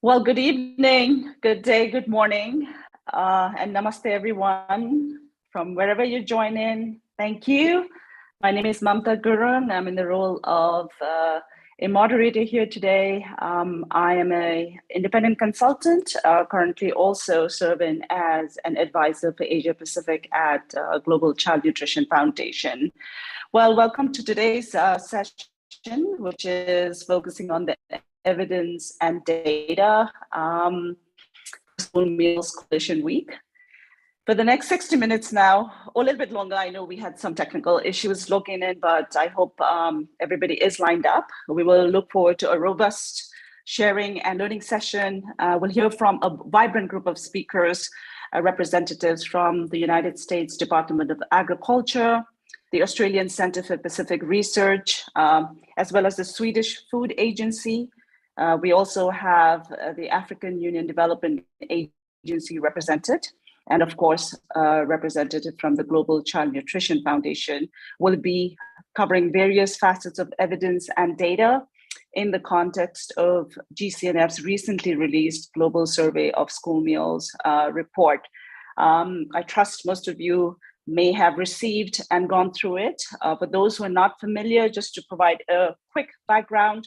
Well, good evening, good day, good morning, and namaste, everyone, from wherever you join in. Thank you. My name is Mamta Gurun. I'm in the role of a moderator here today. I am an independent consultant, currently also serving as an advisor for Asia Pacific at Global Child Nutrition Foundation. Well, welcome to today's session, which is focusing on the evidence and data School Meals Coalition Week. For the next 60 minutes now, or a little bit longer, I know we had some technical issues logging in, but I hope everybody is lined up. We will look forward to a robust sharing and learning session. We'll hear from a vibrant group of speakers, representatives from the United States Department of Agriculture, the Australian Centre for Pacific Research, as well as the Swedish Food Agency. We also have the African Union Development Agency represented, and of course, a representative from the Global Child Nutrition Foundation will be covering various facets of evidence and data in the context of GCNF's recently released Global Survey of School Meals report. I trust most of you may have received and gone through it. For those who are not familiar, just to provide a quick background,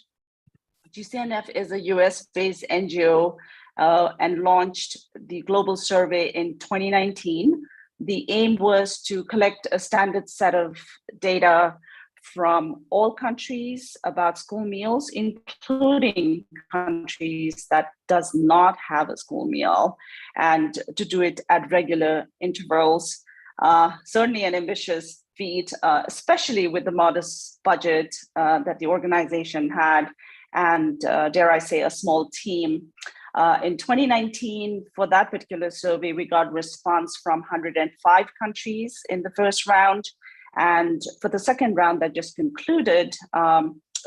GCNF is a US-based NGO and launched the Global Survey in 2019. The aim was to collect a standard set of data from all countries about school meals, including countries that does not have a school meal, and to do it at regular intervals. Certainly an ambitious feat, especially with the modest budget that the organization had, and dare I say, a small team. In 2019, for that particular survey, we got response from 105 countries in the first round. And for the second round that just concluded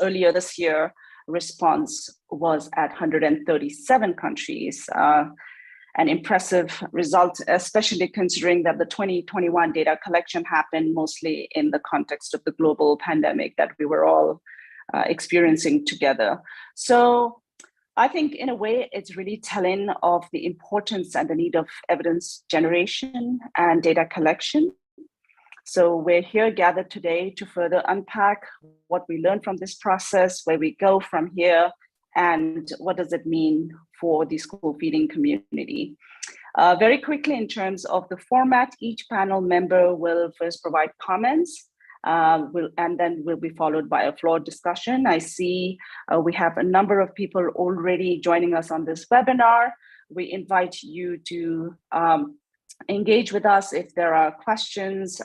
earlier this year, response was at 137 countries. An impressive result, especially considering that the 2021 data collection happened mostly in the context of the global pandemic that we were all experiencing together. So I think in a way, it's really telling of the importance and the need of evidence generation and data collection. So we're here gathered today to further unpack what we learned from this process, where we go from here, and what does it mean for the school feeding community. Very quickly, in terms of the format, each panel member will first provide comments, and then will be followed by a floor discussion. I see we have a number of people already joining us on this webinar. We invite you to engage with us if there are questions,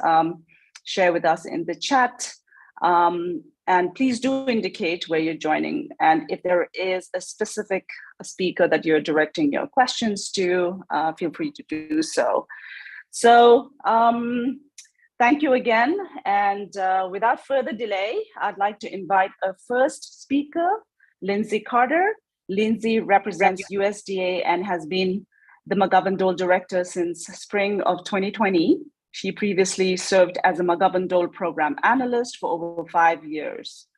share with us in the chat, and please do indicate where you're joining. And if there is a specific speaker that you're directing your questions to, feel free to do so. So, thank you again. And without further delay, I'd like to invite a first speaker, Lindsay Carter. Lindsay represents USDA and has been the McGovern-Dole director since spring of 2020. She previously served as a McGovern-Dole program analyst for over 5 years.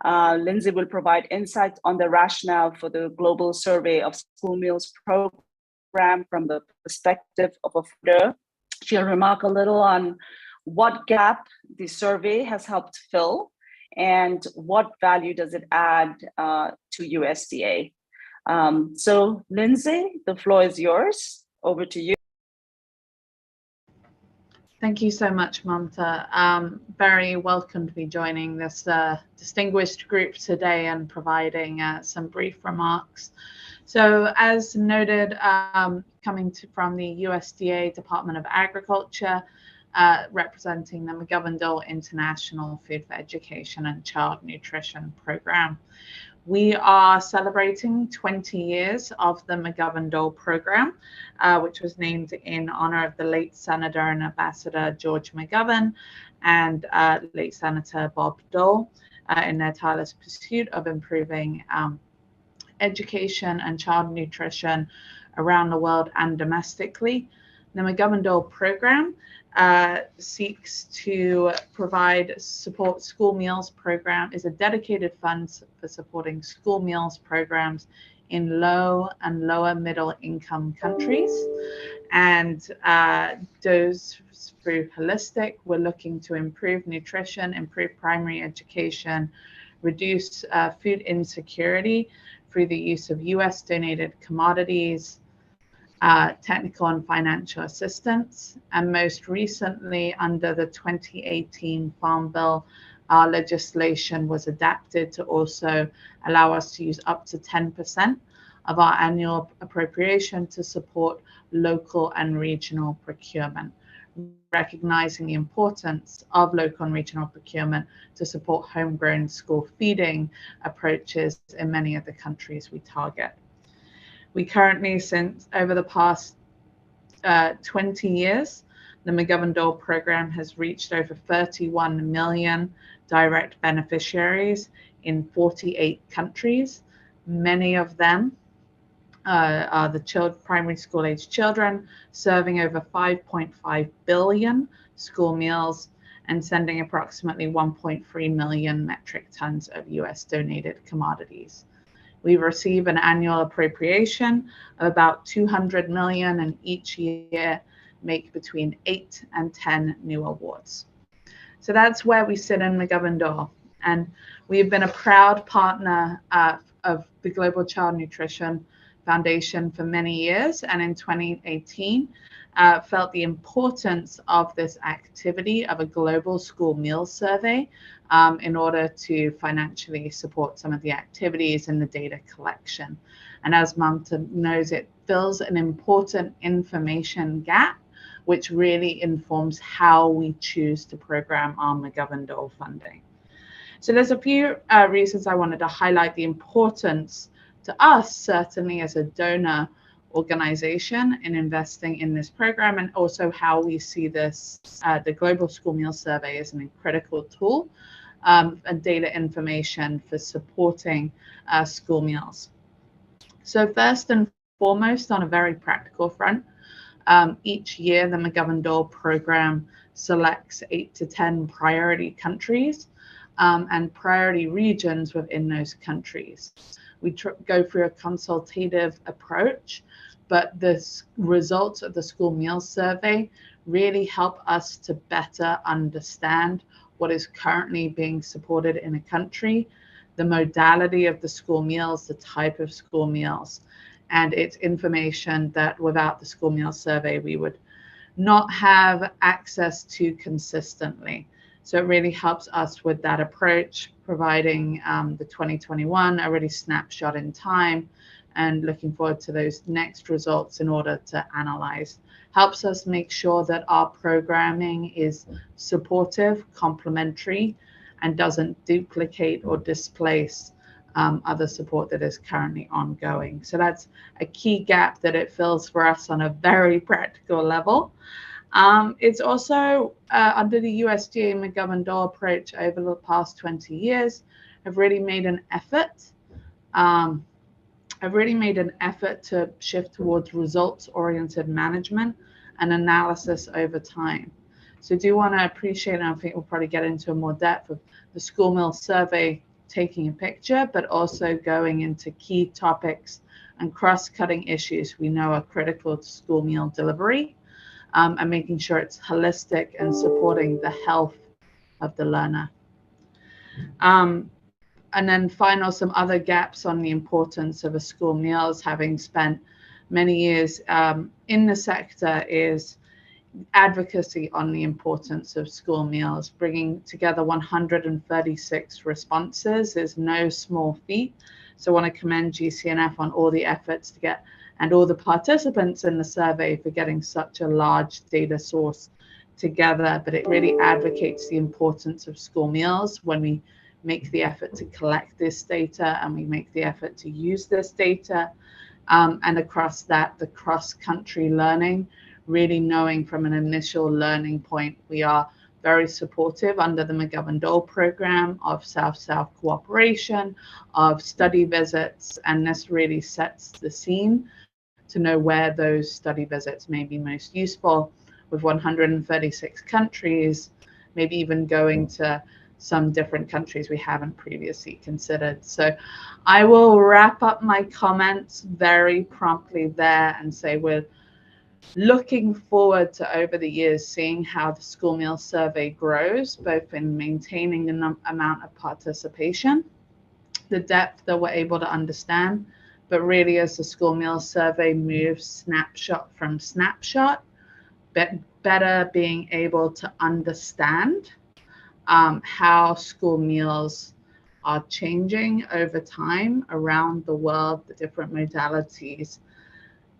Lindsay will provide insights on the rationale for the Global Survey of School Meals program from the perspective of a founder. She'll remark a little on what gap the survey has helped fill and what value does it add to USDA. So Lindsay, the floor is yours. Over to you. Thank you so much, Mamta. Very welcome to be joining this distinguished group today and providing some brief remarks. So as noted, coming from the USDA Department of Agriculture, representing the McGovern-Dole International Food for Education and Child Nutrition Program. We are celebrating 20 years of the McGovern-Dole program, which was named in honor of the late Senator and Ambassador George McGovern and late Senator Bob Dole in their tireless pursuit of improving education and child nutrition around the world and domestically. The McGovern-Dole program seeks to support school meals program, is a dedicated fund for supporting school meals programs in low and lower middle income countries. And those through holistic, we're looking to improve nutrition, improve primary education, reduce food insecurity through the use of US donated commodities, technical and financial assistance, and most recently under the 2018 Farm Bill, our legislation was adapted to also allow us to use up to 10% of our annual appropriation to support local and regional procurement, recognizing the importance of local and regional procurement to support homegrown school feeding approaches in many of the countries we target. We currently, since over the past 20 years, the McGovern-Dole program has reached over 31 million direct beneficiaries in 48 countries. Many of them are the primary school age children, serving over 5.5 billion school meals and sending approximately 1.3 million metric tons of US donated commodities. We receive an annual appropriation of about 200 million, and each year make between 8 and 10 new awards. So that's where we sit in McGovern-Dole. And we've been a proud partner of the Global Child Nutrition Foundation for many years, and in 2018 felt the importance of this activity of a global school meals survey in order to financially support some of the activities and the data collection. And as Mamta knows, it fills an important information gap, which really informs how we choose to program our McGovern-Dole funding. So there's a few reasons I wanted to highlight the importance to us, certainly as a donor organization, in investing in this program, and also how we see this, the Global School Meal Survey, as a critical tool and data information for supporting school meals. So first and foremost, on a very practical front, each year the McGovern-Dole program selects 8 to 10 priority countries and priority regions within those countries. We go through a consultative approach, but the results of the school meals survey really help us to better understand what is currently being supported in a country, the modality of the school meals, the type of school meals, and it's information that without the school meals survey, we would not have access to consistently. So it really helps us with that approach, providing the 2021 already snapshot in time, and looking forward to those next results in order to analyze. Helps us make sure that our programming is supportive, complementary, and doesn't duplicate or displace other support that is currently ongoing. So that's a key gap that it fills for us on a very practical level. It's also under the USDA McGovern-Dole approach over the past 20 years, have really made an effort. To shift towards results-oriented management and analysis over time. So do want to appreciate, and I think we'll probably get into more depth of the school meal survey taking a picture, but also going into key topics and cross-cutting issues we know are critical to school meal delivery. And making sure it's holistic and supporting the health of the learner. And then some other gaps on the importance of a school meals, having spent many years in the sector, is advocacy on the importance of school meals. Bringing together 136 responses is no small feat. So I want to commend Gcnf on all the efforts to get, and all the participants in the survey for getting such a large data source together. But it really advocates the importance of school meals when we make the effort to collect this data and we make the effort to use this data. And across that, the cross-country learning, really knowing from an initial learning point, we are very supportive under the McGovern-Dole program of South-South cooperation, of study visits, and this really sets the scene to know where those study visits may be most useful. With 136 countries, maybe even going to some different countries we haven't previously considered. So I will wrap up my comments very promptly there and say we're looking forward to, over the years, seeing how the school meal survey grows, both in maintaining the amount of participation, the depth that we're able to understand, but really as the school meal survey moves snapshot from snapshot, better being able to understand how school meals are changing over time around the world, the different modalities,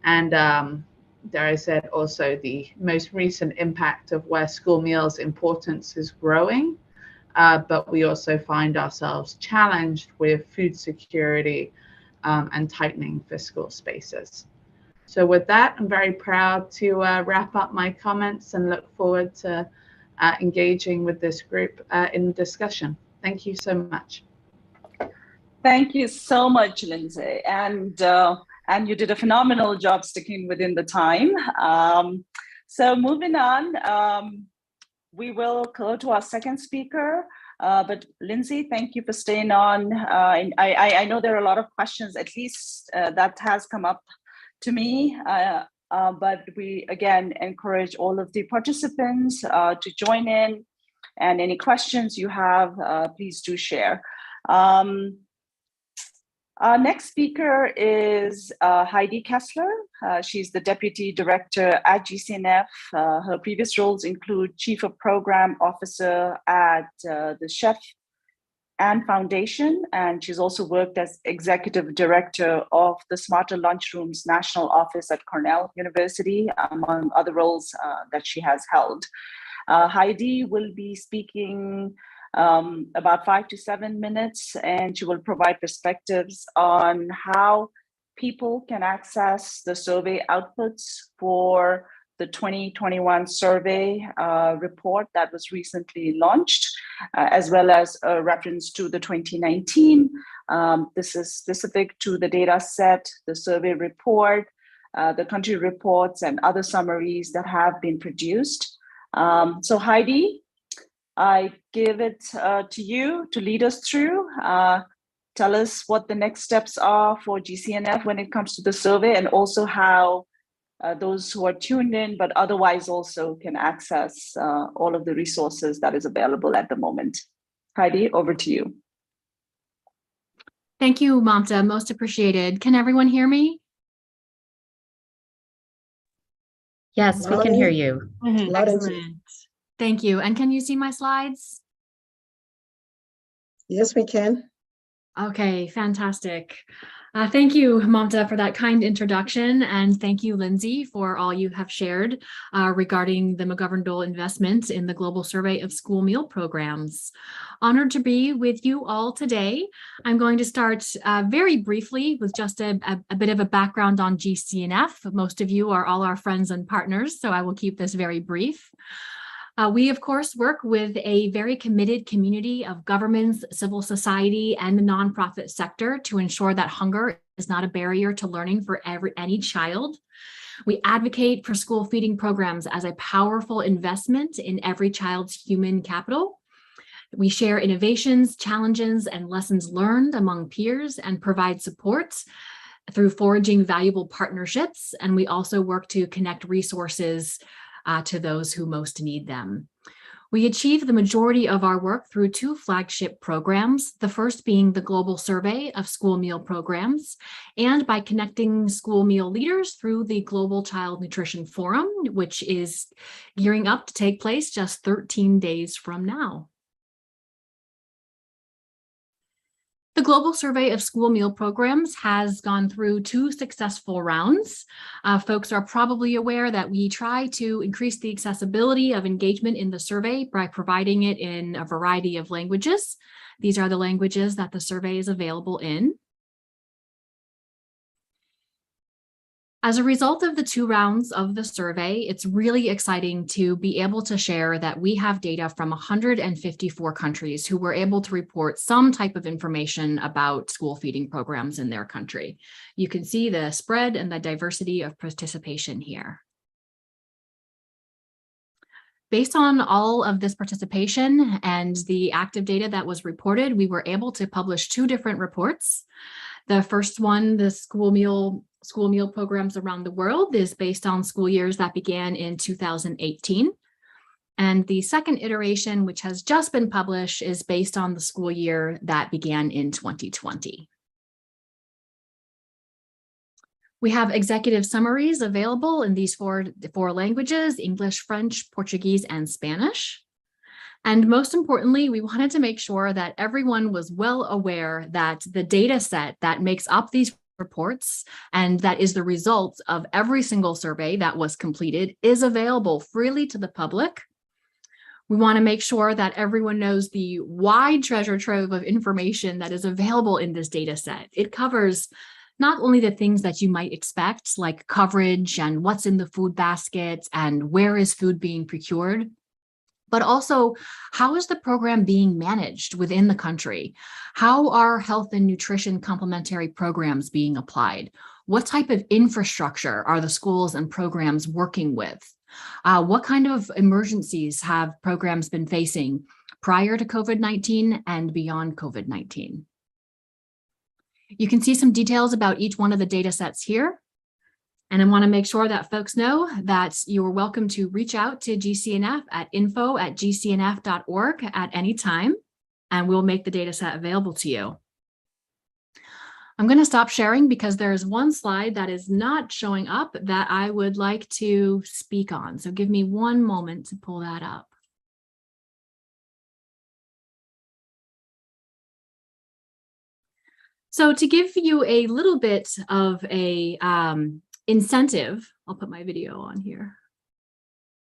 and dare I said also the most recent impact of where school meals importance is growing, but we also find ourselves challenged with food security and tightening fiscal spaces. So with that, I'm very proud to wrap up my comments and look forward to engaging with this group in discussion. Thank you so much. Thank you so much, Lindsay. And you did a phenomenal job sticking within the time. So moving on, we will go to our second speaker. But Lindsay, thank you for staying on. I know there are a lot of questions, at least that has come up to me. But we, again, encourage all of the participants to join in. And any questions you have, please do share. Our next speaker is Heidi Kessler. She's the Deputy Director at Gcnf. Her previous roles include Chief of Program Officer at the Chef and Foundation, and she's also worked as Executive Director of the Smarter Lunchrooms National Office at Cornell University, among other roles that she has held. Heidi will be speaking about 5 to 7 minutes, and she will provide perspectives on how people can access the survey outputs for the 2021 survey report that was recently launched, as well as a reference to the 2019. This is specific to the data set, the survey report, the country reports, and other summaries that have been produced. So Heidi, I give it to you to lead us through. Tell us what the next steps are for Gcnf when it comes to the survey, and also how those who are tuned in, but otherwise also can access all of the resources that is available at the moment. Heidi, over to you. Thank you, Mamta. Most appreciated. Can everyone hear me? Yes, we can hear you. Excellent. Thank you. And can you see my slides? Yes, we can. Okay, fantastic. Thank you, Mamta, for that kind introduction. And thank you, Lindsay, for all you have shared regarding the McGovern-Dole investment in the Global Survey of School Meal Programs. Honored to be with you all today. I'm going to start very briefly with just a bit of a background on GCNF. Most of you are all our friends and partners, so I will keep this very brief. We, of course, work with a very committed community of governments, civil society, and the nonprofit sector to ensure that hunger is not a barrier to learning for any child. We advocate for school feeding programs as a powerful investment in every child's human capital. We share innovations, challenges, and lessons learned among peers and provide support through forging valuable partnerships. And we also work to connect resources to those who most need them. We achieve the majority of our work through 2 flagship programs, the first being the Global Survey of School Meal Programs, and by connecting school meal leaders through the Global Child Nutrition Forum, which is gearing up to take place just 13 days from now. The Global Survey of School Meal Programs has gone through 2 successful rounds. Folks are probably aware that we try to increase the accessibility of engagement in the survey by providing it in a variety of languages. These are the languages that the survey is available in. As a result of the 2 rounds of the survey, it's really exciting to be able to share that we have data from 154 countries who were able to report some type of information about school feeding programs in their country. You can see the spread and the diversity of participation here. Based on all of this participation and the active data that was reported, we were able to publish 2 different reports. The first one, the school meal programs around the world, is based on school years that began in 2018. And the second iteration, which has just been published, is based on the school year that began in 2020. We have executive summaries available in these four languages: English, French, Portuguese, and Spanish. And most importantly, we wanted to make sure that everyone was well aware that the data set that makes up these reports, and that is the result of every single survey that was completed, is available freely to the public. We want to make sure that everyone knows the wide treasure trove of information that is available in this data set. It covers not only the things that you might expect, like coverage and what's in the food basket and where is food being procured, but also how is the program being managed within the country? How are health and nutrition complementary programs being applied? What type of infrastructure are the schools and programs working with? What kind of emergencies have programs been facing prior to COVID-19 and beyond COVID-19? You can see some details about each one of the data sets here. And I want to make sure that folks know that you are welcome to reach out to GCNF at info@gcnf.org at any time, and we'll make the data set available to you. I'm going to stop sharing because there's one slide that is not showing up that I would like to speak on. So give me one moment to pull that up. So to give you a little bit of a incentive, I'll put my video on here.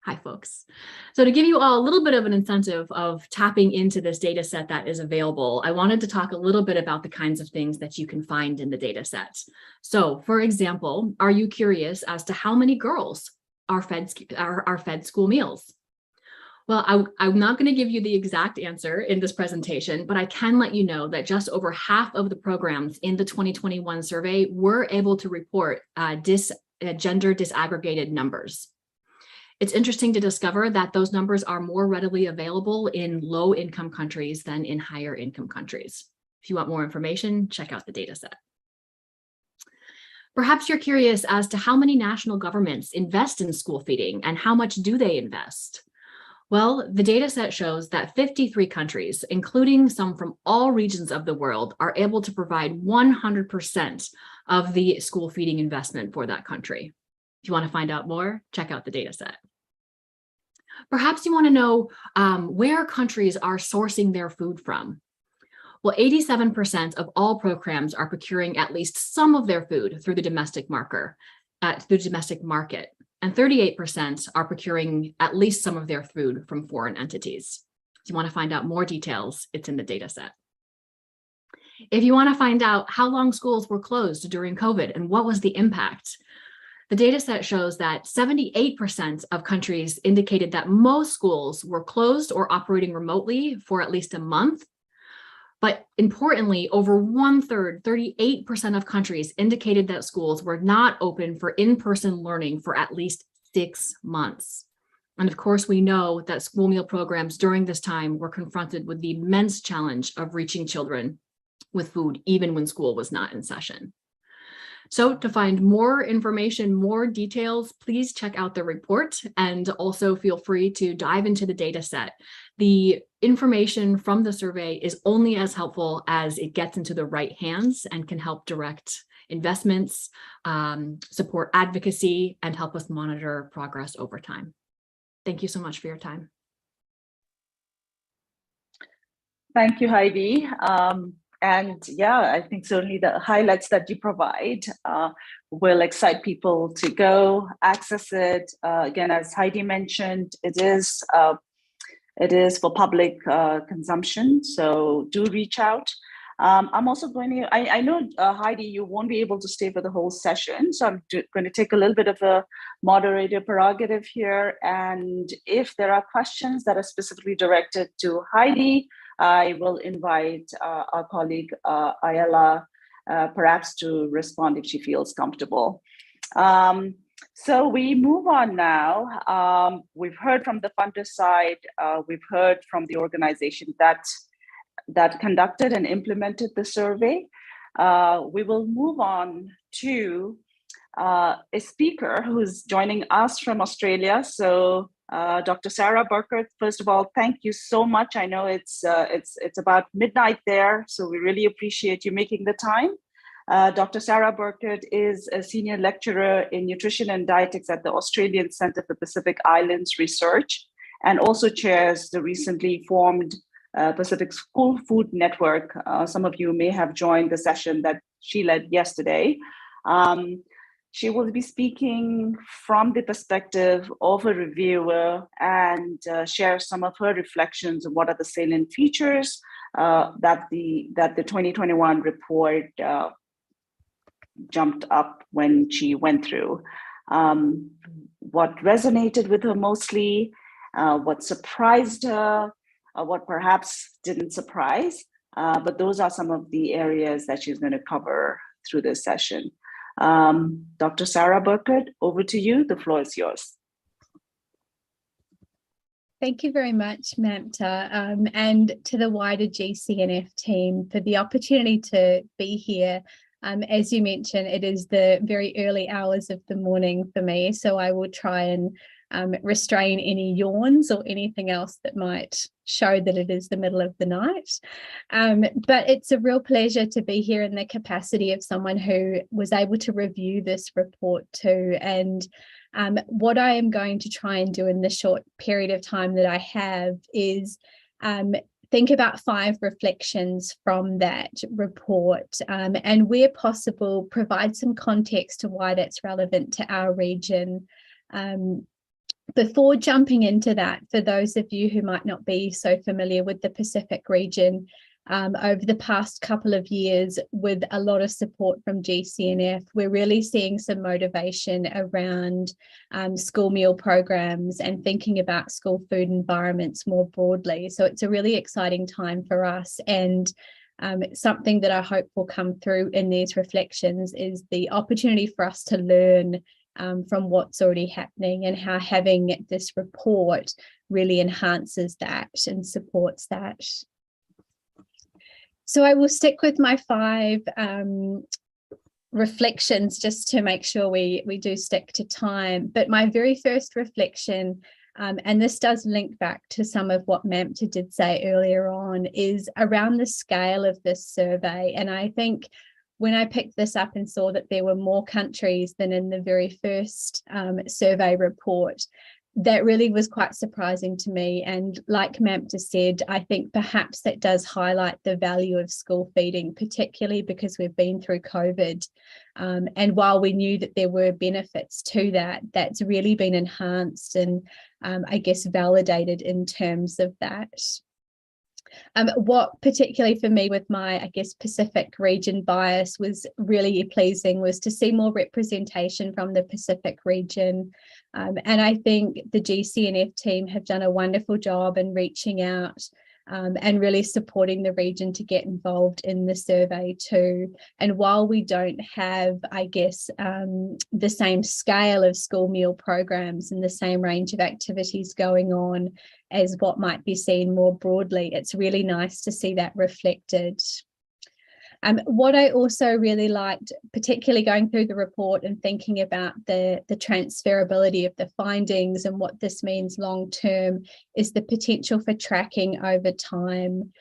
Hi, folks. So to give you all a little bit of an incentive of tapping into this data set that is available, I wanted to talk a little bit about the kinds of things that you can find in the data set. So for example, are you curious as to how many girls are fed school meals? Well, I'm not going to give you the exact answer in this presentation, but I can let you know that just over half of the programs in the 2021 survey were able to report gender disaggregated numbers. It's interesting to discover that those numbers are more readily available in low-income countries than in higher-income countries. If you want more information, check out the data set. Perhaps you're curious as to how many national governments invest in school feeding and how much do they invest? Well, the data set shows that 53 countries, including some from all regions of the world, are able to provide 100% of the school feeding investment for that country. If you want to find out more, check out the data set. Perhaps you want to know where countries are sourcing their food from. Well, 87% of all programs are procuring at least some of their food through the domestic market. And 38% are procuring at least some of their food from foreign entities. If you want to find out more details, it's in the data set. If you want to find out how long schools were closed during COVID and what was the impact, the data set shows that 78% of countries indicated that most schools were closed or operating remotely for at least a month. But importantly, over 1/3, 38% of countries indicated that schools were not open for in-person learning for at least 6 months. And of course, we know that school meal programs during this time were confronted with the immense challenge of reaching children with food, even when school was not in session. So to find more information, more details, please check out the report and also feel free to dive into the data set. The information from the survey is only as helpful as it gets into the right hands and can help direct investments, support advocacy, and help us monitor progress over time. Thank you so much for your time. Thank you, Heidi. And yeah, I think certainly the highlights that you provide will excite people to go access it. Again, as Heidi mentioned, it is for public consumption, so do reach out. I'm also going to, I know, Heidi, you won't be able to stay for the whole session, so I'm going to take a little bit of a moderator prerogative here. And if there are questions that are specifically directed to Heidi, I will invite our colleague Ayala perhaps to respond if she feels comfortable. So we move on now. We've heard from the funder side. We've heard from the organization that conducted and implemented the survey. We will move on to a speaker who's joining us from Australia. So Dr. Sarah Burkert, first of all, thank you so much. I know it's about midnight there, so we really appreciate you making the time. Dr. Sarah Burkert is a senior lecturer in nutrition and dietetics at the Australian Centre for Pacific Islands Research, and also chairs the recently formed Pacific School Food Network. Some of you may have joined the session that she led yesterday. She will be speaking from the perspective of a reviewer and share some of her reflections on what are the salient features that the 2021 report jumped up when she went through. What resonated with her mostly, what surprised her, what perhaps didn't surprise, but those are some of the areas that she's going to cover through this session. Dr. Sarah Burkert, over to you. The floor is yours. Thank you very much, Mamta, and to the wider GCNF team for the opportunity to be here. As you mentioned, it is the very early hours of the morning for me, so I will try and restrain any yawns or anything else that might show that it is the middle of the night. But it's a real pleasure to be here in the capacity of someone who was able to review this report too. And what I am going to try and do in the short period of time that I have is think about 5 reflections from that report, and where possible, provide some context to why that's relevant to our region. Before jumping into that, for those of you who might not be so familiar with the Pacific region, over the past couple of years, with a lot of support from GCNF, we're really seeing some motivation around school meal programs and thinking about school food environments more broadly. So it's a really exciting time for us, and something that I hope will come through in these reflections is the opportunity for us to learn from what's already happening, and how having this report really enhances that and supports that. So I will stick with my 5 reflections just to make sure we do stick to time. But my very first reflection, and this does link back to some of what Mamta did say earlier on, is around the scale of this survey. And I think when I picked this up and saw that there were more countries than in the very first survey report, that really was quite surprising to me. And like Mamta said, I think perhaps that does highlight the value of school feeding, particularly because we've been through COVID. And while we knew that there were benefits to that, that's really been enhanced and I guess validated in terms of that. What particularly for me with my, I guess, Pacific region bias was really pleasing was to see more representation from the Pacific region. And I think the GCNF team have done a wonderful job in reaching out and really supporting the region to get involved in the survey too. And while we don't have, I guess, the same scale of school meal programs and the same range of activities going on as what might be seen more broadly, it's really nice to see that reflected. What I also really liked, particularly going through the report and thinking about the transferability of the findings and what this means long term, is the potential for tracking over time.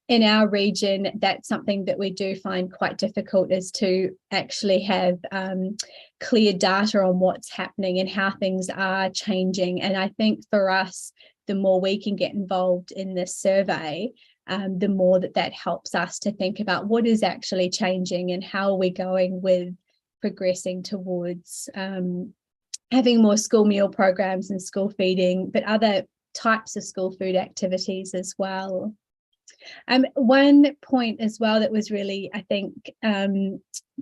In our region, that's something that we do find quite difficult, is to actually have clear data on what's happening and how things are changing. And I think for us, the more we can get involved in this survey, the more that helps us to think about what is actually changing and how are we going with progressing towards having more school meal programs and school feeding, but other types of school food activities as well. One point as well that was really, I think,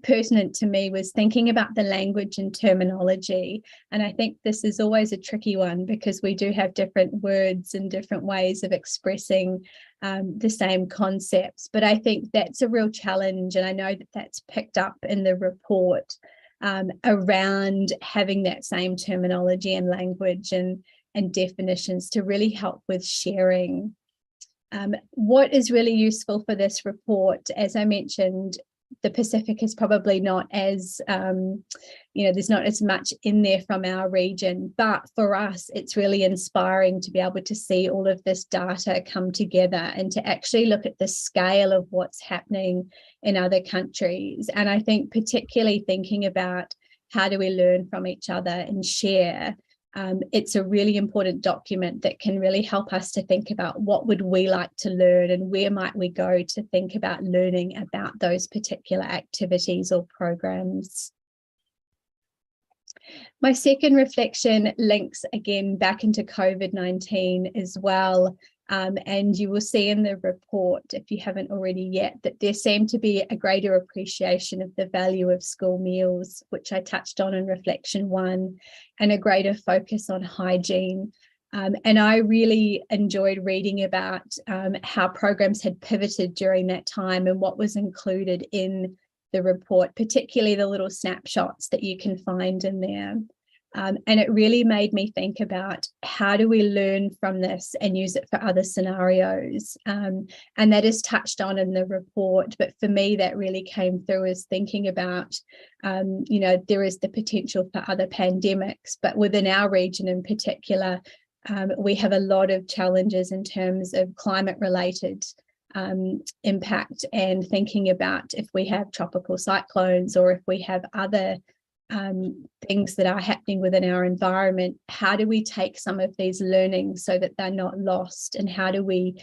pertinent to me was thinking about the language and terminology. And I think this is always a tricky one because we do have different words and different ways of expressing the same concepts. But I think that's a real challenge. And I know that that's picked up in the report. around having that same terminology and language and definitions to really help with sharing. What is really useful for this report, as I mentioned, the Pacific is probably not as, there's not as much in there from our region, but for us, it's really inspiring to be able to see all of this data come together and to actually look at the scale of what's happening in other countries. And I think particularly thinking about how do we learn from each other and share, it's a really important document that can really help us to think about what would we like to learn and where might we go to think about learning about those particular activities or programs. My second reflection links again back into COVID-19 as well. And you will see in the report, if you haven't already yet, that there seemed to be a greater appreciation of the value of school meals, which I touched on in reflection 1, and a greater focus on hygiene. And I really enjoyed reading about how programs had pivoted during that time and what was included in the report, particularly the little snapshots that you can find in there. And it really made me think about how do we learn from this and use it for other scenarios. And that is touched on in the report. But for me, that really came through as thinking about, there is the potential for other pandemics, but within our region in particular, we have a lot of challenges in terms of climate related impact, and thinking about if we have tropical cyclones or if we have other things that are happening within our environment, how do we take some of these learnings so that they're not lost, and how do we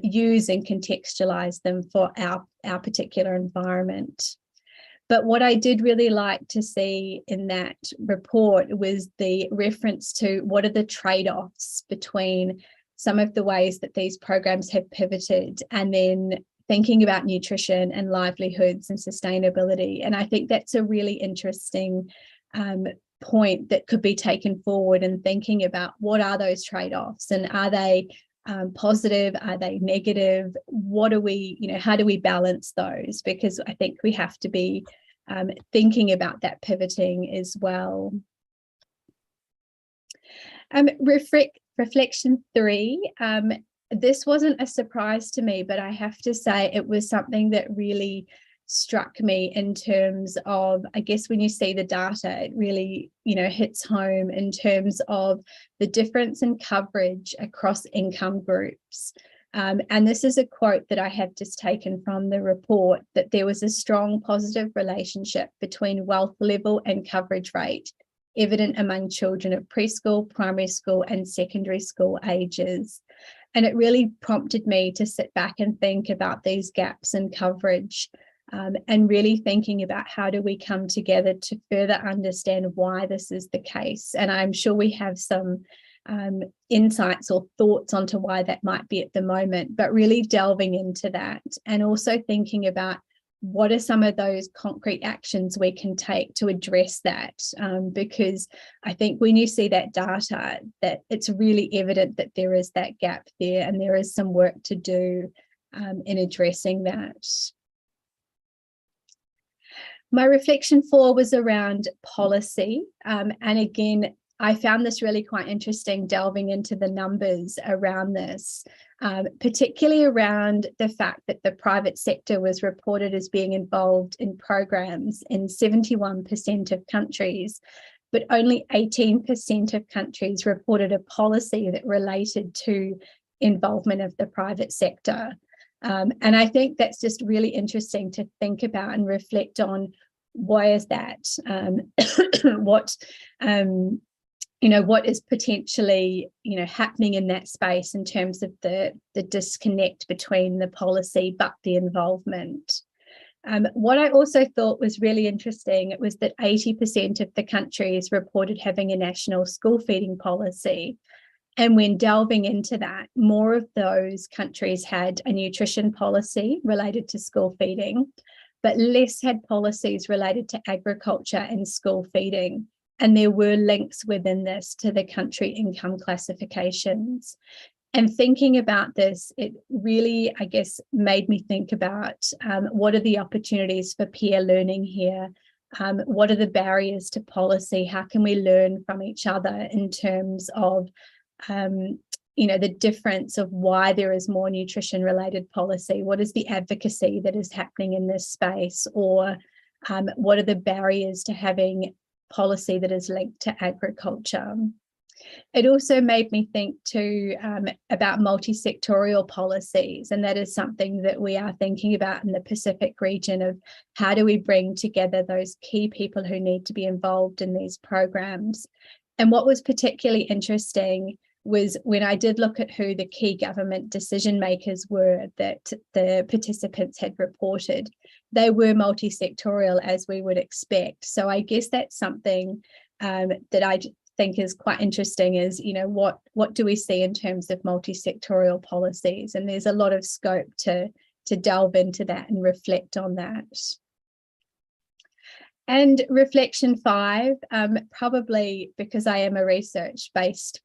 use and contextualize them for our particular environment? But what I did really like to see in that report was the reference to what are the trade-offs between some of the ways that these programs have pivoted, and then thinking about nutrition and livelihoods and sustainability. And I think that's a really interesting point that could be taken forward, and thinking about what are those trade-offs, and are they positive, are they negative, what are we, how do we balance those? Because I think we have to be thinking about that pivoting as well. Reflection 3, this wasn't a surprise to me, but I have to say it was something that really struck me in terms of, I guess when you see the data, it really, hits home in terms of the difference in coverage across income groups. And this is a quote that I have just taken from the report, that there was a strong positive relationship between wealth level and coverage rate, evident among children of preschool, primary school and secondary school ages. And it really prompted me to sit back and think about these gaps in coverage, and really thinking about how do we come together to further understand why this is the case. And I'm sure we have some insights or thoughts onto why that might be at the moment, but really delving into that, and also thinking about what are some of those concrete actions we can take to address that, because I think when you see that data, that it's really evident that there is that gap there, and there is some work to do in addressing that. My reflection 4 was around policy, and again, I found this really quite interesting, delving into the numbers around this, particularly around the fact that the private sector was reported as being involved in programs in 71% of countries, but only 18% of countries reported a policy that related to involvement of the private sector. And I think that's just really interesting to think about and reflect on. Why is that? What is potentially, happening in that space in terms of the disconnect between the policy but the involvement. What I also thought was really interesting was that 80% of the countries reported having a national school feeding policy. And when delving into that, more of those countries had a nutrition policy related to school feeding, but less had policies related to agriculture and school feeding. And there were links within this to the country income classifications. And thinking about this, it really, I guess, made me think about what are the opportunities for peer learning here, What are the barriers to policy? How can we learn from each other in terms of the difference of why there is more nutrition related policy? What is the advocacy that is happening in this space? Or what are the barriers to having policy that is linked to agriculture? It also made me think too about multi-sectorial policies, and that is something that we are thinking about in the Pacific region, of how do we bring together those key people who need to be involved in these programs. And what was particularly interesting was when I did look at who the key government decision makers were that the participants had reported, they were multi-sectorial, as we would expect. So I guess that's something that I think is quite interesting, is, what do we see in terms of multi-sectorial policies? And there's a lot of scope to delve into that and reflect on that. And reflection 5, probably because I am a research-based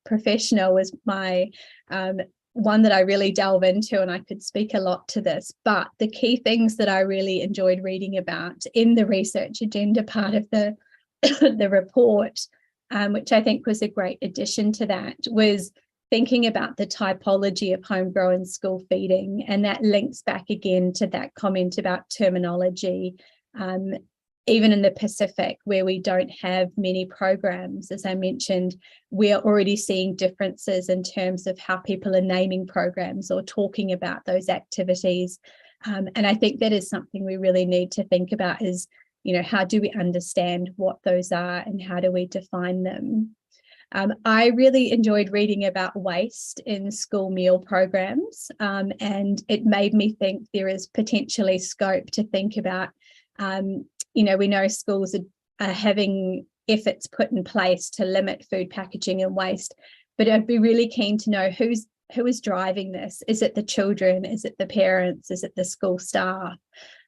professional, was my one that I really delve into, and I could speak a lot to this. But the key things that I really enjoyed reading about in the research agenda part of the report, which I think was a great addition to that, was thinking about the typology of homegrown school feeding. And that links back again to that comment about terminology. Even in the Pacific, where we don't have many programs, as I mentioned, we are already seeing differences in terms of how people are naming programs or talking about those activities. And I think that is something we really need to think about, is, how do we understand what those are and how do we define them? I really enjoyed reading about waste in school meal programs, and it made me think there is potentially scope to think about, we know schools are having efforts put in place to limit food packaging and waste, but I'd be really keen to know who is driving this. Is it the children? Is it the parents? Is it the school staff?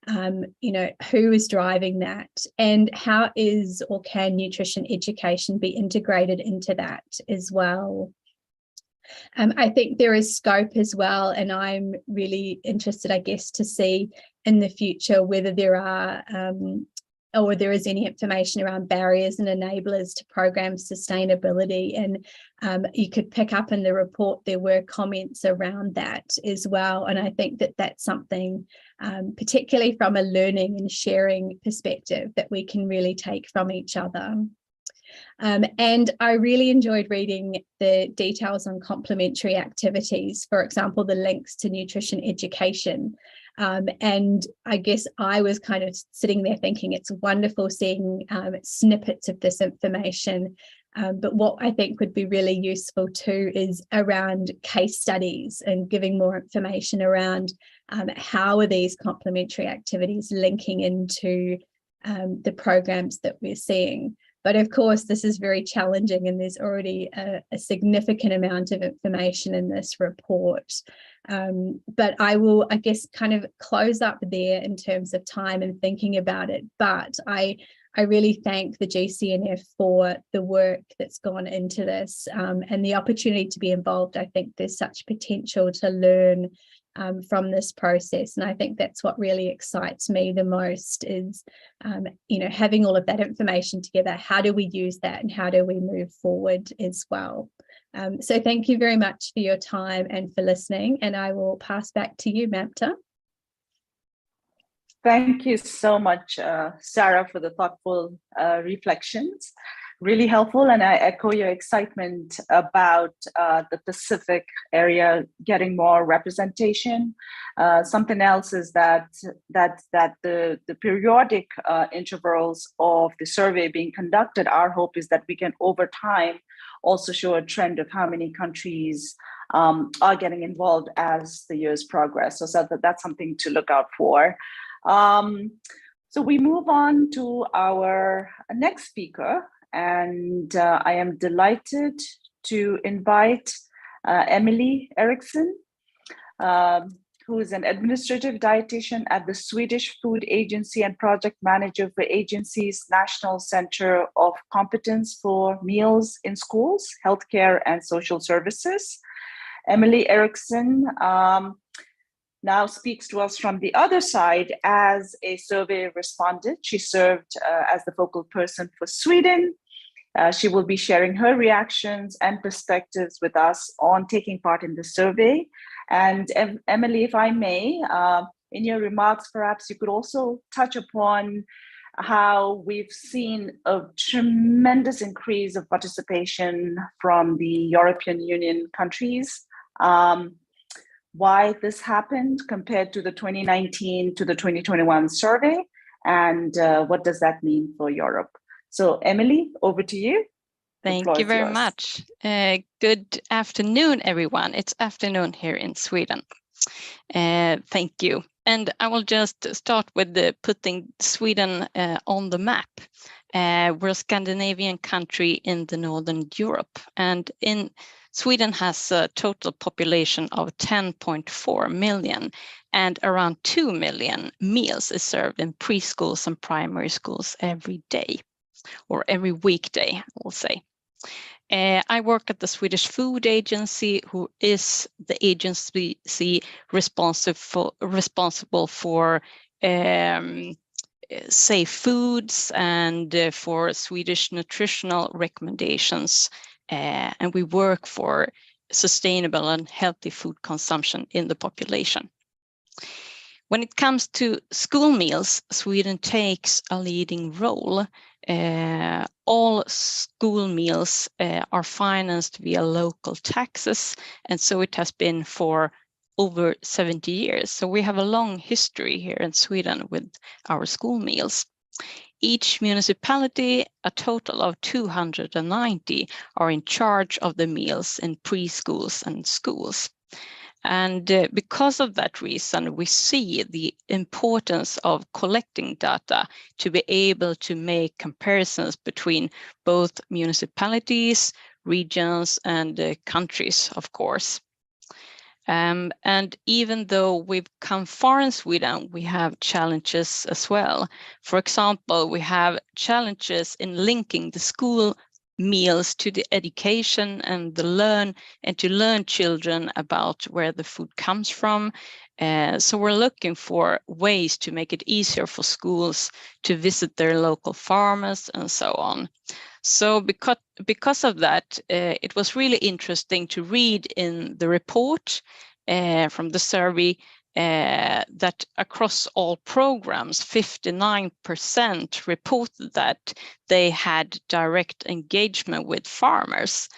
Who is driving that? And how is or can nutrition education be integrated into that as well? I think there is scope as well, and I'm really interested, I guess, to see in the future whether there are or there is any information around barriers and enablers to program sustainability. And you could pick up in the report, there were comments around that as well. And I think that that's something, particularly from a learning and sharing perspective, that we can really take from each other. And I really enjoyed reading the details on complementary activities, for example, the links to nutrition education. And I guess I was kind of sitting there thinking it's wonderful seeing snippets of this information. But what I think would be really useful too is around case studies and giving more information around how are these complementary activities linking into the programs that we're seeing. But of course, this is very challenging, and there's already a significant amount of information in this report. But I will, I guess, kind of close up there in terms of time and thinking about it. But I really thank the Gcnf for the work that's gone into this and the opportunity to be involved. I think there's such potential to learn from this process, and I think that's what really excites me the most is having all of that information together. How do we use that and how do we move forward as well? So thank you very much for your time and for listening, and I will pass back to you, Mamta. Thank you so much, Sarah, for the thoughtful reflections. Really helpful, and I echo your excitement about the Pacific area getting more representation. Something else is that the periodic intervals of the survey being conducted, our hope is that we can over time also show a trend of how many countries are getting involved as the years progress. So that's something to look out for. So we move on to our next speaker. And I am delighted to invite Emily Eriksson, who is an administrative dietitian at the Swedish Food Agency and project manager for agency's National Center of Competence for Meals in Schools, Healthcare and Social Services. Emily Eriksson now speaks to us from the other side as a survey respondent. She served as the focal person for Sweden. She will be sharing her reactions and perspectives with us on taking part in the survey. And Emily, if I may, in your remarks, perhaps you could also touch upon how we've seen a tremendous increase of participation from the European Union countries. Why this happened compared to the 2019 to the 2021 survey, and what does that mean for Europe? So Emily, over to you. Thank you very much. Good afternoon, everyone. It's afternoon here in Sweden. Thank you. And I will just start with putting Sweden on the map. We're a Scandinavian country in the Northern Europe, and Sweden has a total population of 10.4 million, and around 2 million meals is served in preschools and primary schools every day, or every weekday, we'll say. I work at the Swedish Food Agency, who is the agency responsible for safe foods and for Swedish nutritional recommendations. And we work for sustainable and healthy food consumption in the population. When it comes to school meals, Sweden takes a leading role. All school meals are financed via local taxes, and so it has been for over 70 years. So we have a long history here in Sweden with our school meals. Each municipality, a total of 290, are in charge of the meals in preschools and schools. And because of that reason, we see the importance of collecting data to be able to make comparisons between both municipalities, regions, and countries, of course. And even though we've come far in Sweden, we have challenges as well. For example, we have challenges in linking the school meals to the education and to learn children about where the food comes from. So we're looking for ways to make it easier for schools to visit their local farmers and so on. So because of that, it was really interesting to read in the report from the survey that across all programs, 59% reported that they had direct engagement with farmers.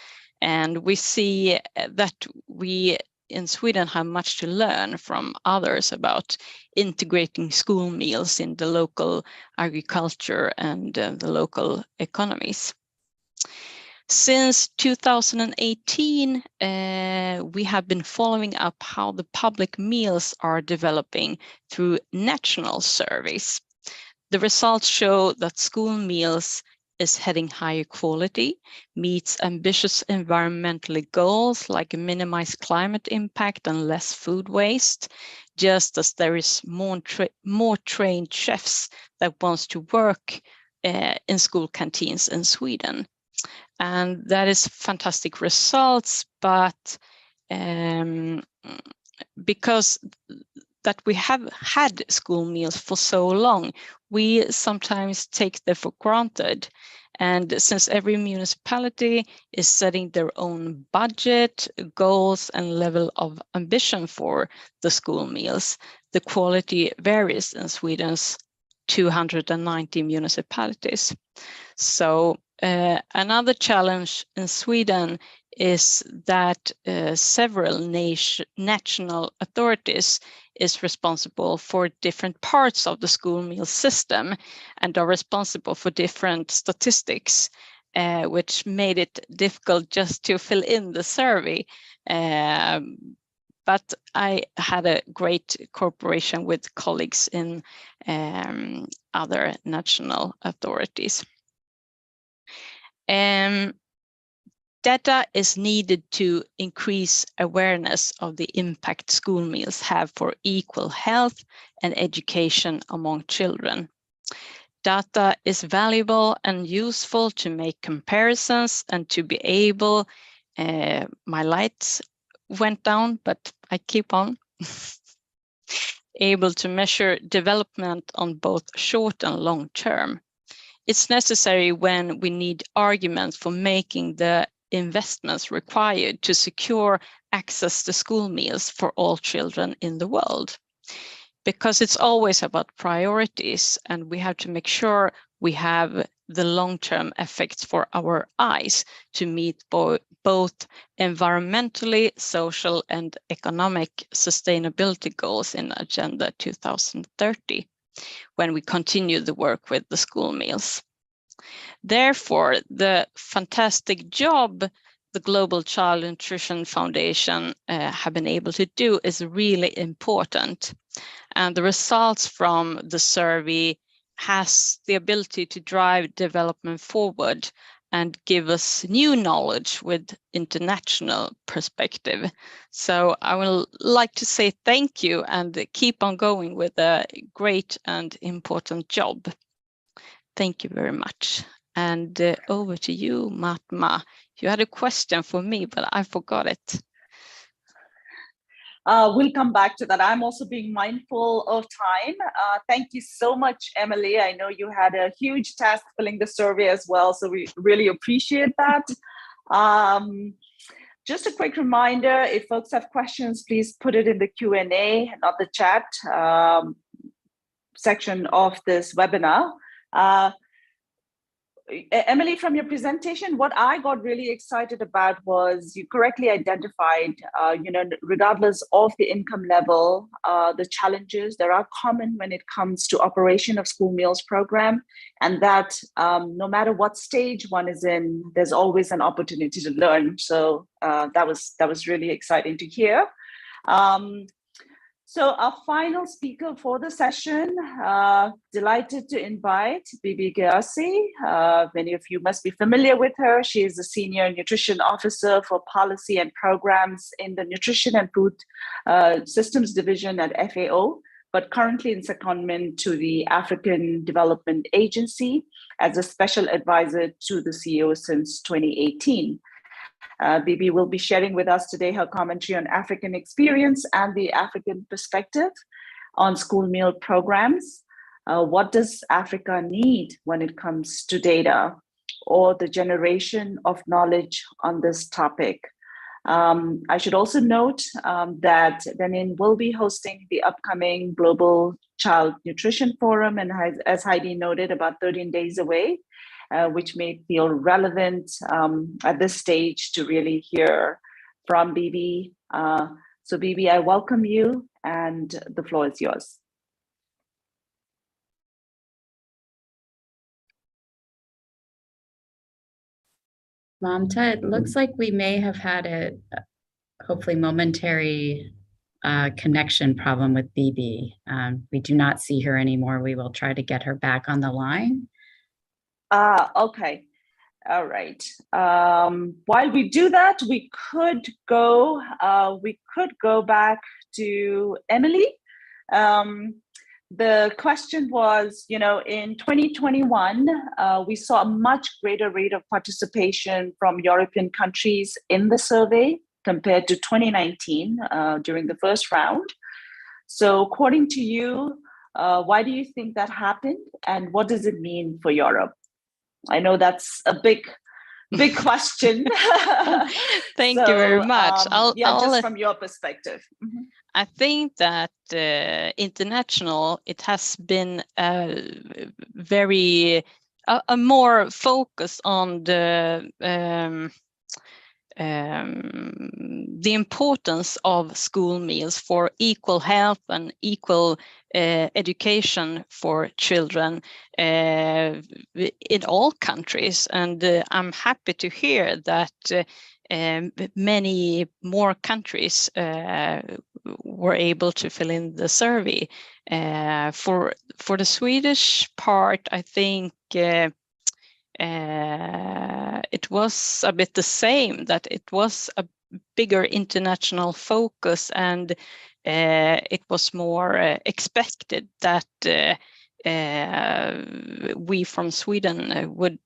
And we see that we in Sweden have much to learn from others about integrating school meals in the local agriculture and the local economies. Since 2018, we have been following up how the public meals are developing through national surveys. The results show that school meals is heading higher quality, meets ambitious environmental goals like minimize climate impact and less food waste, just as there is more trained chefs that wants to work in school canteens in Sweden. And that is fantastic results, but because that we have had school meals for so long, we sometimes take them for granted. And since every municipality is setting their own budget, goals, and level of ambition for the school meals, the quality varies in Sweden's 290 municipalities. So another challenge in Sweden is that several national authorities is responsible for different parts of the school meal system and are responsible for different statistics, which made it difficult just to fill in the survey. But I had a great cooperation with colleagues in other national authorities. Data is needed to increase awareness of the impact school meals have for equal health and education among children. Data is valuable and useful to make comparisons and to be able, my lights went down, but I keep on. able to measure development on both short and long term. It's necessary when we need arguments for making the investments required to secure access to school meals for all children in the world. Because it's always about priorities, and we have to make sure we have the long-term effects for our eyes to meet both environmentally, social, and economic sustainability goals in Agenda 2030 when we continue the work with the school meals. Therefore, the fantastic job the Global Child Nutrition Foundation have been able to do is really important. And the results from the survey has the ability to drive development forward and give us new knowledge with international perspective. So I would like to say thank you and keep on going with a great and important job. Thank you very much. And over to you, Matma. You had a question for me, but I forgot it. We'll come back to that. I'm also being mindful of time. Thank you so much, Emily. I know you had a huge task filling the survey as well, so we really appreciate that. Just a quick reminder, if folks have questions, please put it in the Q&A, not the chat section of this webinar. Emily, from your presentation, what I got really excited about was you correctly identified, regardless of the income level, the challenges that are common when it comes to operation of school meals program, and that no matter what stage one is in, there's always an opportunity to learn. So that was really exciting to hear. So our final speaker for the session, delighted to invite Bibi Garci. Many of you must be familiar with her. She is the Senior Nutrition Officer for Policy and Programs in the Nutrition and Food Systems Division at FAO, but currently in secondment to the African Development Agency as a special advisor to the CEO since 2018. Bibi will be sharing with us today her commentary on African experience and the African perspective on school meal programs. What does Africa need when it comes to data or the generation of knowledge on this topic? I should also note that Benin will be hosting the upcoming Global Child Nutrition Forum, and as Heidi noted, about 13 days away. Which may feel relevant at this stage to really hear from Bibi. So Bibi, I welcome you and the floor is yours. Mamta, it looks like we may have had a hopefully momentary connection problem with Bibi. We do not see her anymore. We will try to get her back on the line. Okay. All right. While we do that, we could go back to Emily. The question was, in 2021, we saw a much greater rate of participation from European countries in the survey compared to 2019 during the first round. So according to you, why do you think that happened, and what does it mean for Europe? I know that's a big question. Thank you very much. Just from your perspective. Mm-hmm. I think that international, it has been a more focus on the importance of school meals for equal health and equal education for children in all countries. And I'm happy to hear that many more countries were able to fill in the survey. For the Swedish part, I think it was a bit the same, that it was a bigger international focus, and it was more expected that we from Sweden would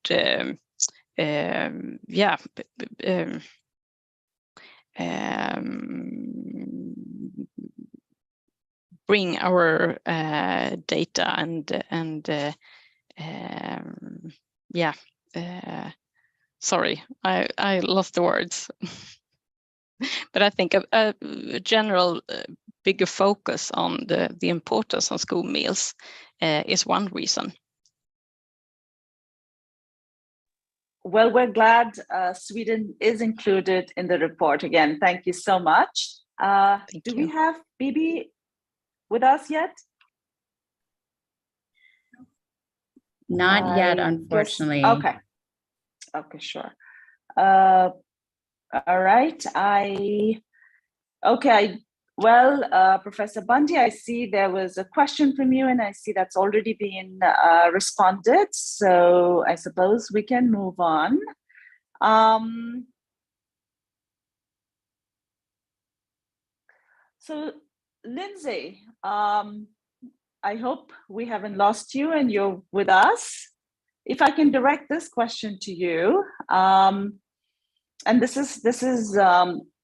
bring our data and yeah. Sorry, I lost the words. But I think a general bigger focus on the importance of school meals is one reason. Well, we're glad Sweden is included in the report. Again, thank you so much. Do we have Bibi with us yet? Not yet, unfortunately. Okay. Okay, sure. All right. Professor Bundy, I see there was a question from you, and I see that's already been responded. So I suppose we can move on. So Lindsay, I hope we haven't lost you and you're with us. If I can direct this question to you, and this is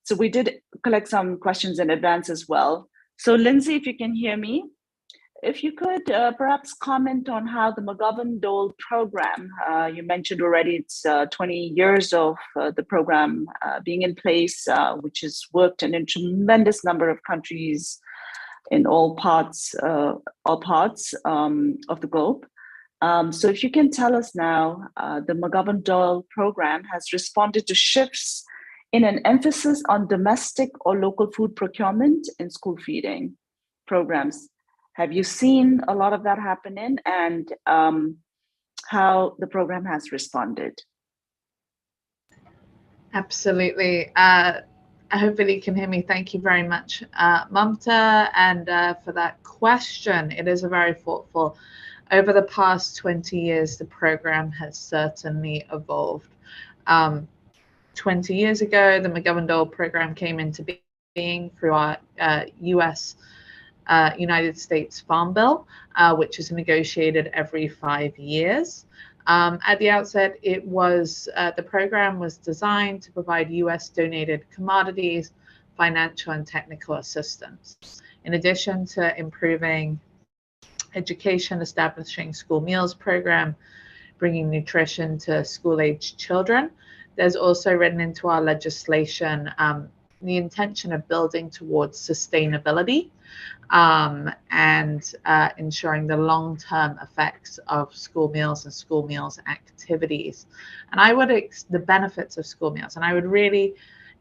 so we did collect some questions in advance as well. So Lindsay, if you can hear me, if you could perhaps comment on how the McGovern-Dole program, you mentioned already it's 20 years of the program being in place, which has worked in a tremendous number of countries in all parts of the globe. So if you can tell us now, the McGovern-Dole program has responded to shifts in an emphasis on domestic or local food procurement in school feeding programs. Have you seen a lot of that happening, and how the program has responded? Absolutely. Hopefully you can hear me. Thank you very much, Mamta, and for that question. It is a very thoughtful. Over the past 20 years, the program has certainly evolved. 20 years ago, the McGovern-Dole program came into being through our United States Farm Bill, which is negotiated every 5 years. At the outset, it was the program was designed to provide U.S. donated commodities, financial and technical assistance. In addition to improving education, establishing school meals program, bringing nutrition to school-aged children, there's also written into our legislation the intention of building towards sustainability and ensuring the long-term effects of school meals and school meals activities. And the benefits of school meals, and I would really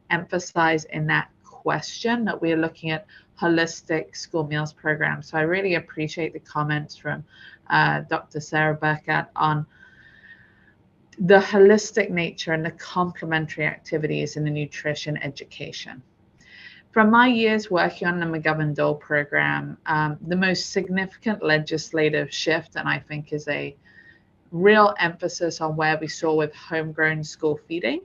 emphasize in that question that we're looking at holistic school meals programs. So I really appreciate the comments from Dr. Sarah Burkett on the holistic nature and the complementary activities in the nutrition education. From my years working on the McGovern-Dole program, the most significant legislative shift, and I think is a real emphasis on where we saw with homegrown school feeding,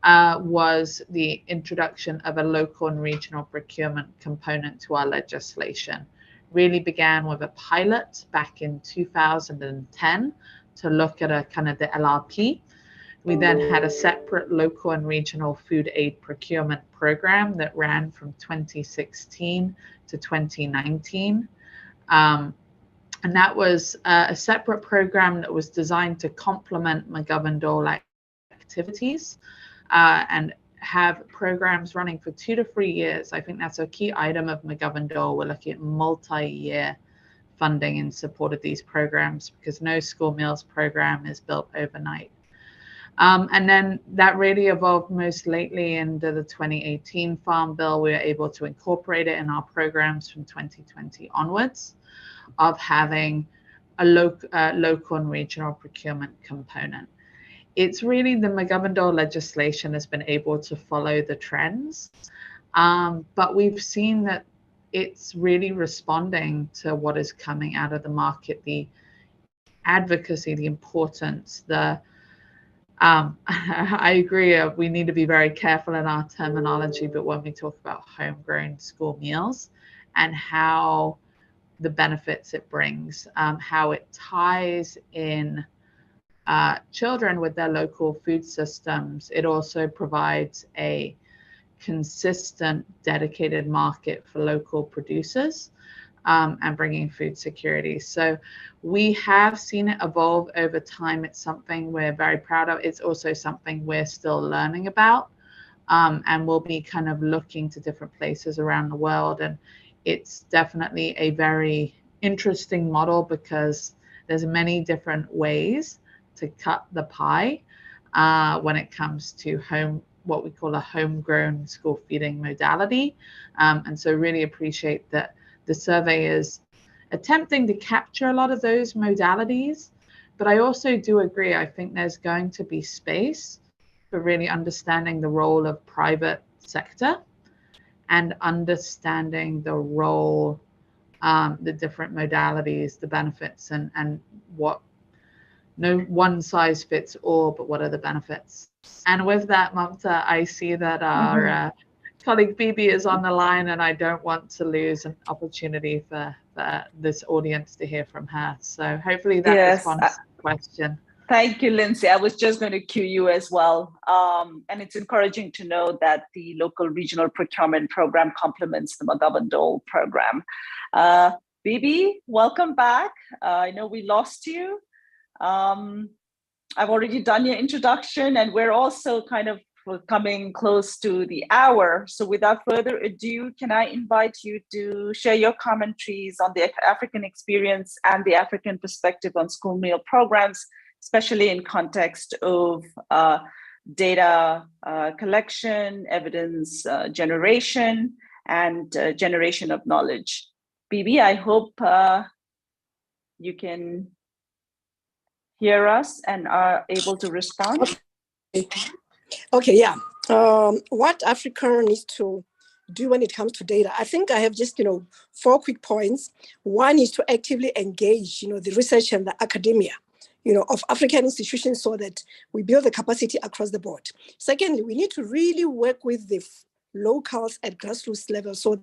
was the introduction of a local and regional procurement component to our legislation. Really began with a pilot back in 2010 to look at a kind of the LRP. We then had a separate local and regional food aid procurement program that ran from 2016 to 2019. And that was a separate program that was designed to complement McGovern-Dole activities and have programs running for 2 to 3 years. I think that's a key item of McGovern-Dole. We're looking at multi-year funding in support of these programs because no school meals program is built overnight. And then that really evolved most lately into the 2018 Farm Bill. We were able to incorporate it in our programs from 2020 onwards of having a local and regional procurement component. It's really the McGovern-Dole legislation has been able to follow the trends, but we've seen that it's really responding to what is coming out of the market, the advocacy, the importance, I agree, we need to be very careful in our terminology, but when we talk about homegrown school meals and how the benefits it brings, how it ties in children with their local food systems, it also provides a consistent, dedicated market for local producers. and bringing food security. So we have seen it evolve over time. It's something we're very proud of. It's also something we're still learning about, and we'll be kind of looking to different places around the world. And it's definitely a very interesting model because there's many different ways to cut the pie when it comes to what we call a homegrown school feeding modality. And so really appreciate that the survey is attempting to capture a lot of those modalities. But I also do agree, I think there's going to be space for really understanding the role of private sector and understanding the role, the different modalities, the benefits, and what, no one size fits all, but what are the benefits? And with that, Mamta, I see that our colleague Bibi is on the line, and I don't want to lose an opportunity for this audience to hear from her. So hopefully that responds to the question. Thank you, Lindsay. I was just going to cue you as well. And it's encouraging to know that the local regional procurement program complements the McGovern-Dole program. Bibi, welcome back. I know we lost you. I've already done your introduction, and we're also kind of coming close to the hour. So without further ado, can I invite you to share your commentaries on the African experience and the African perspective on school meal programs, especially in context of data collection, evidence generation, and generation of knowledge. Bibi, I hope you can hear us and are able to respond. Okay, yeah. What Africa needs to do when it comes to data, I think I have just, 4 quick points. One is to actively engage, the research and the academia, of African institutions so that we build the capacity across the board. Secondly, we need to really work with the locals at grassroots level so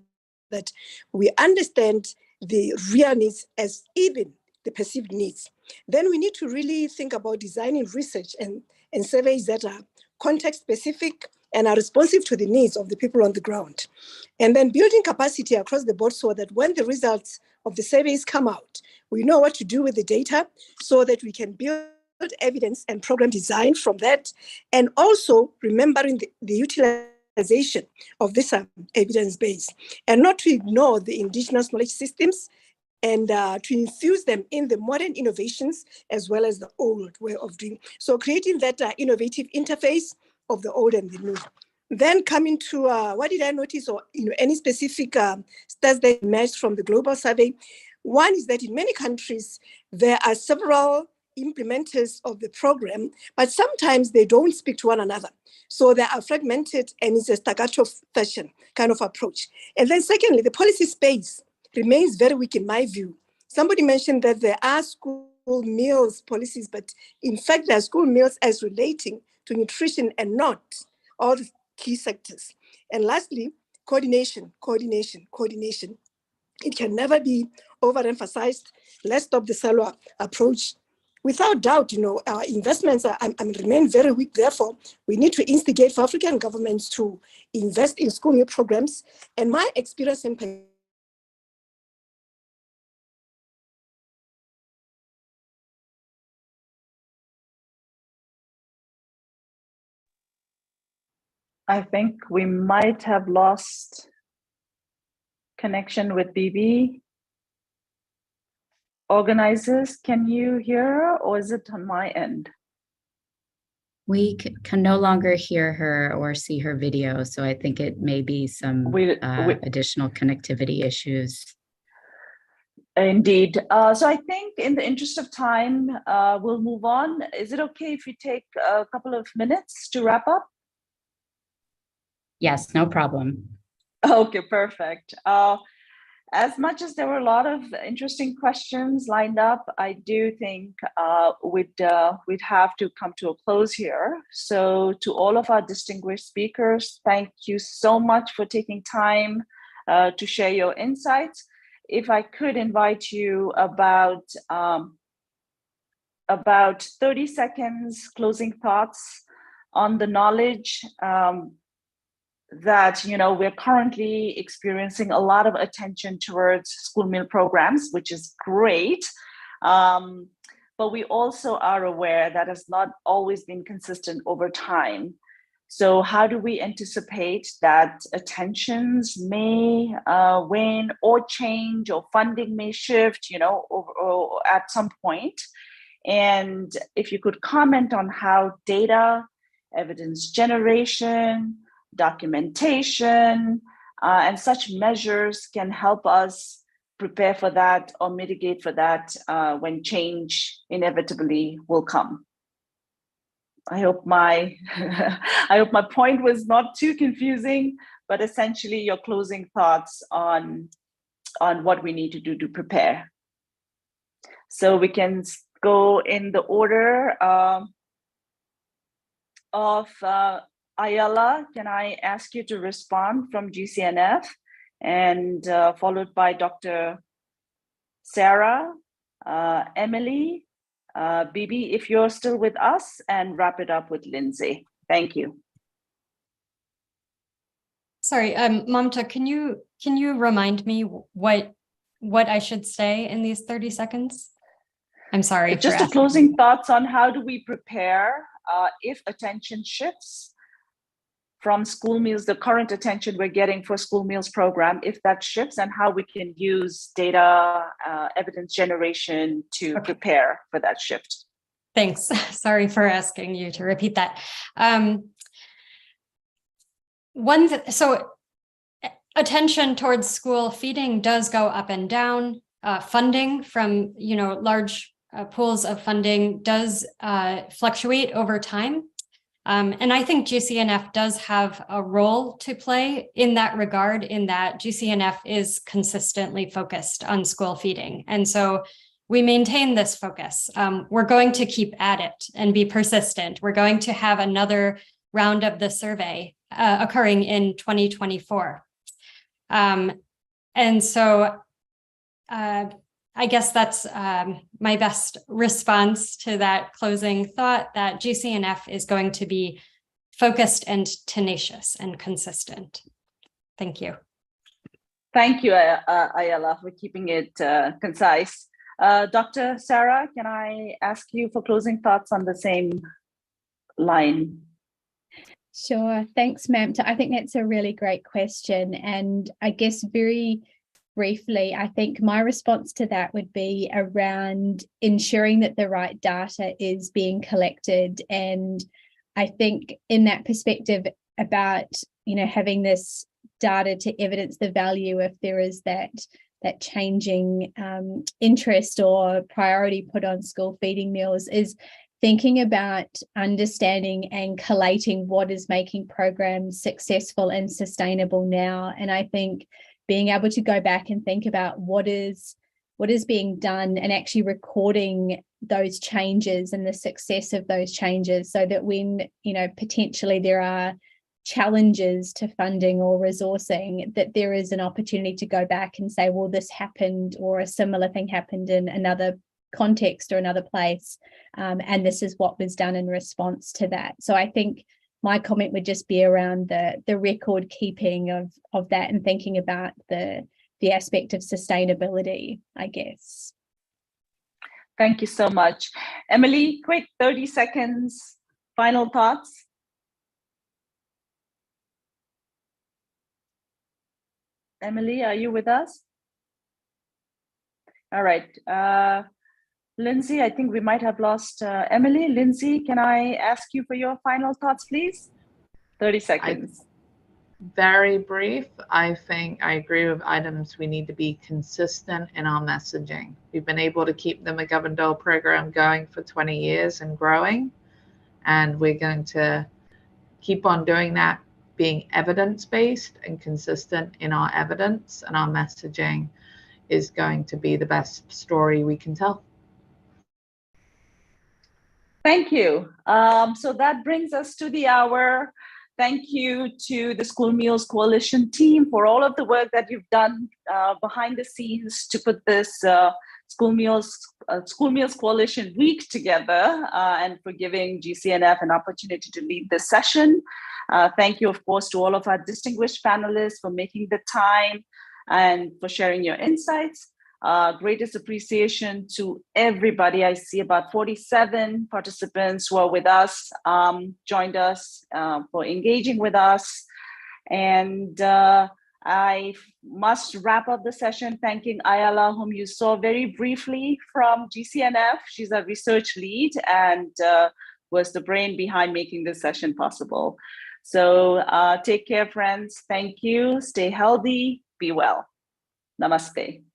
that we understand the real needs as even the perceived needs. Then we need to really think about designing research and surveys that are context specific and are responsive to the needs of the people on the ground. And then building capacity across the board so that when the results of the surveys come out, we know what to do with the data so that we can build evidence and program design from that. And also remembering the utilization of this evidence base and not to ignore the indigenous knowledge systems and to infuse them in the modern innovations as well as the old way of doing. So creating that innovative interface of the old and the new. Then coming to what did I notice, or any specific stats that emerged from the global survey. One is that in many countries there are several implementers of the program, but sometimes they don't speak to one another. So they are fragmented and it's a staccato fashion kind of approach. And then secondly, the policy space remains very weak in my view. Somebody mentioned that there are school meals policies, but in fact there are school meals as relating to nutrition and not all the key sectors. And lastly, coordination. It can never be overemphasized. Let's stop the silo approach. Without doubt, our investments remain very weak. Therefore, we need to instigate for African governments to invest in school meal programs. And my experience in I think we might have lost connection with Bibi. Organizers, can you hear her, or is it on my end? We can no longer hear her or see her video, so I think it may be some additional connectivity issues. Indeed. So I think in the interest of time, we'll move on. Is it okay if you take a couple of minutes to wrap up? Yes, no problem. Okay, perfect. As much as there were a lot of interesting questions lined up, I do think we'd have to come to a close here. So to all of our distinguished speakers, thank you so much for taking time to share your insights. If I could invite you about 30 seconds closing thoughts on the knowledge that, we're currently experiencing a lot of attention towards school meal programs, which is great. But we also are aware that has not always been consistent over time. So how do we anticipate that attentions may wane or change, or funding may shift, or at some point? And if you could comment on how data, evidence generation, documentation, and such measures can help us prepare for that or mitigate for that when change inevitably will come. I hope my point was not too confusing, but essentially your closing thoughts on what we need to do to prepare. So we can go in the order of Ayala. Can I ask you to respond from GCNF, and followed by Dr. Sarah, Emily, Bibi, if you're still with us, and wrap it up with Lindsay. Thank you. Sorry, Mamta, can you remind me what I should say in these 30 seconds? I'm sorry. Just a closing thoughts on how do we prepare if attention shifts from school meals, the current attention we're getting for school meals program, if that shifts, and how we can use data, evidence generation to prepare for that shift. Thanks. Sorry for asking you to repeat that. So attention towards school feeding does go up and down. Funding from large pools of funding does fluctuate over time. And I think GCNF does have a role to play in that regard, in that GCNF is consistently focused on school feeding. And so we maintain this focus. We're going to keep at it and be persistent. We're going to have another round of the survey occurring in 2024. And so I guess that's my best response to that closing thought, that GCNF is going to be focused and tenacious and consistent. Thank you. Thank you, Ayala, for keeping it concise. Dr. Sarah, can I ask you for closing thoughts on the same line? Sure. Thanks, Mamta. I think that's a really great question. And I guess very briefly, I think my response to that would be around ensuring that the right data is being collected. And I think in that perspective about, having this data to evidence the value, if there is that changing interest or priority put on school feeding meals, is thinking about understanding and collating what is making programs successful and sustainable now. And I think being able to go back and think about what is being done and actually recording those changes and the success of those changes, so that when, potentially there are challenges to funding or resourcing, that there is an opportunity to go back and say, well, this happened, or a similar thing happened in another context or another place, and this is what was done in response to that. So I think my comment would just be around the record keeping of that, and thinking about the aspect of sustainability, I guess. Thank you so much. Emily, quick 30 seconds, final thoughts. Emily, are you with us? All right. Lindsay, I think we might have lost Emily. Lindsay, can I ask you for your final thoughts, please? 30 seconds. Very brief. I think I agree with items. We need to be consistent in our messaging. We've been able to keep the McGovern-Dole program going for 20 years and growing, and we're going to keep on doing that, being evidence-based and consistent in our evidence, and our messaging is going to be the best story we can tell. Thank you. So that brings us to the hour. Thank you to the School Meals Coalition team for all of the work that you've done behind the scenes to put this School Meals School Meals Coalition Week together and for giving GCNF an opportunity to lead this session. Thank you, of course, to all of our distinguished panelists for making the time and for sharing your insights. Greatest appreciation to everybody. I see about 47 participants who are with us, joined us for engaging with us. And I must wrap up the session thanking Ayala, whom you saw very briefly from GCNF. She's a research lead and was the brain behind making this session possible. So take care, friends. Thank you. Stay healthy. Be well. Namaste.